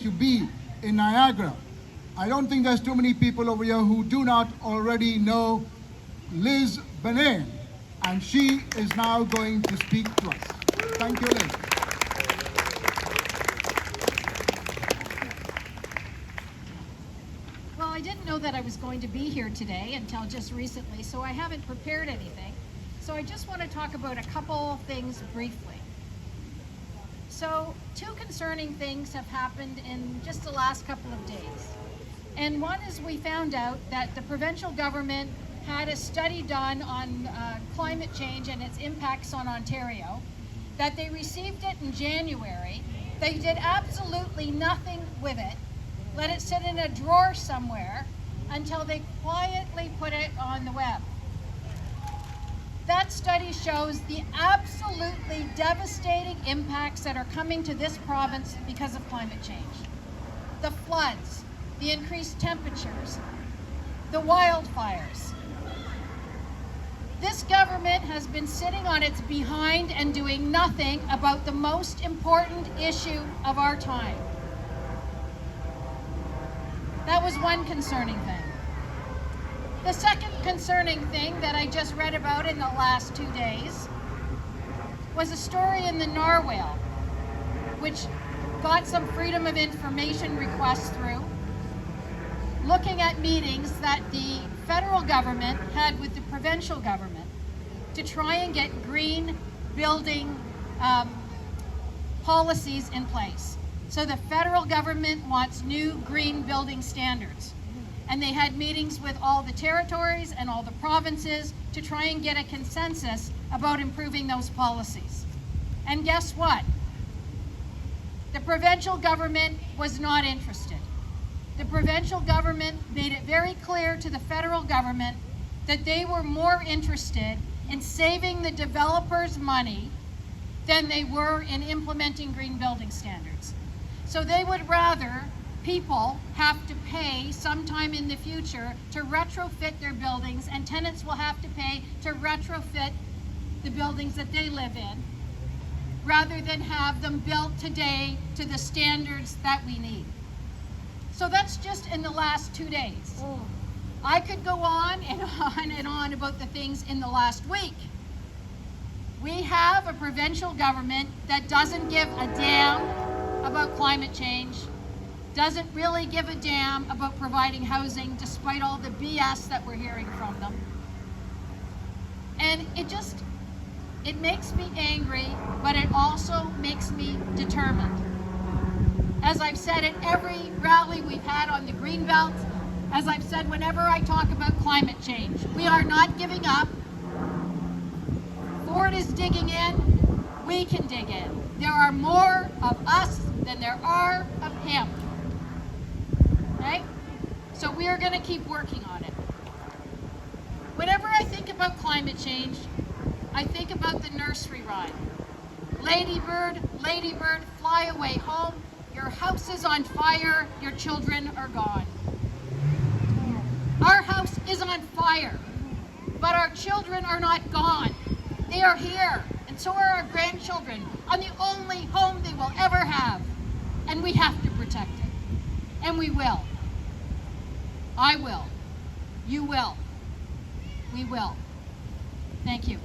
to be in Niagara. I don't think there's too many people over here who do not already know Liz Benet, and she is now going to speak to us. Thank you, Liz. Well, I didn't know that I was going to be here today until just recently, so I haven't prepared anything. So I just want to talk about a couple things briefly. So, two concerning things have happened in just the last couple of days. And one is we found out that the provincial government had a study done on climate change and its impacts on Ontario, that they received it in January. They did absolutely nothing with it, let it sit in a drawer somewhere until they quietly put it on the web. That study shows the absolutely devastating impacts that are coming to this province because of climate change. The floods, the increased temperatures, the wildfires. This government has been sitting on its behind and doing nothing about the most important issue of our time. That was one concerning thing. The second concerning thing that I just read about in the last 2 days was a story in the Narwhal, which got some freedom of information requests through, looking at meetings that the federal government had with the provincial government to try and get green building policies in place. So the federal government wants new green building standards. And they had meetings with all the territories and all the provinces to try and get a consensus about improving those policies. And guess what? The provincial government was not interested. The provincial government made it very clear to the federal government that they were more interested in saving the developers money than they were in implementing green building standards. So they would rather people have to pay sometime in the future to retrofit their buildings, and tenants will have to pay to retrofit the buildings that they live in, rather than have them built today to the standards that we need. So that's just in the last 2 days. I could go on and on and on about the things in the last week. We have a provincial government that doesn't give a damn about climate change, doesn't really give a damn about providing housing despite all the BS that we're hearing from them. And it makes me angry, but it also makes me determined. As I've said at every rally we've had on the Greenbelt, as I've said whenever I talk about climate change, we are not giving up. Ford is digging in, we can dig in. There are more of us than there are of him. Okay? So we are going to keep working on it. Whenever I think about climate change, I think about the nursery rhyme. Ladybird, ladybird, fly away home. Your house is on fire, your children are gone. Our house is on fire, but our children are not gone. They are here, and so are our grandchildren, on the only home they will ever have. And we have to protect it. And we will. I will. You will. We will. Thank you.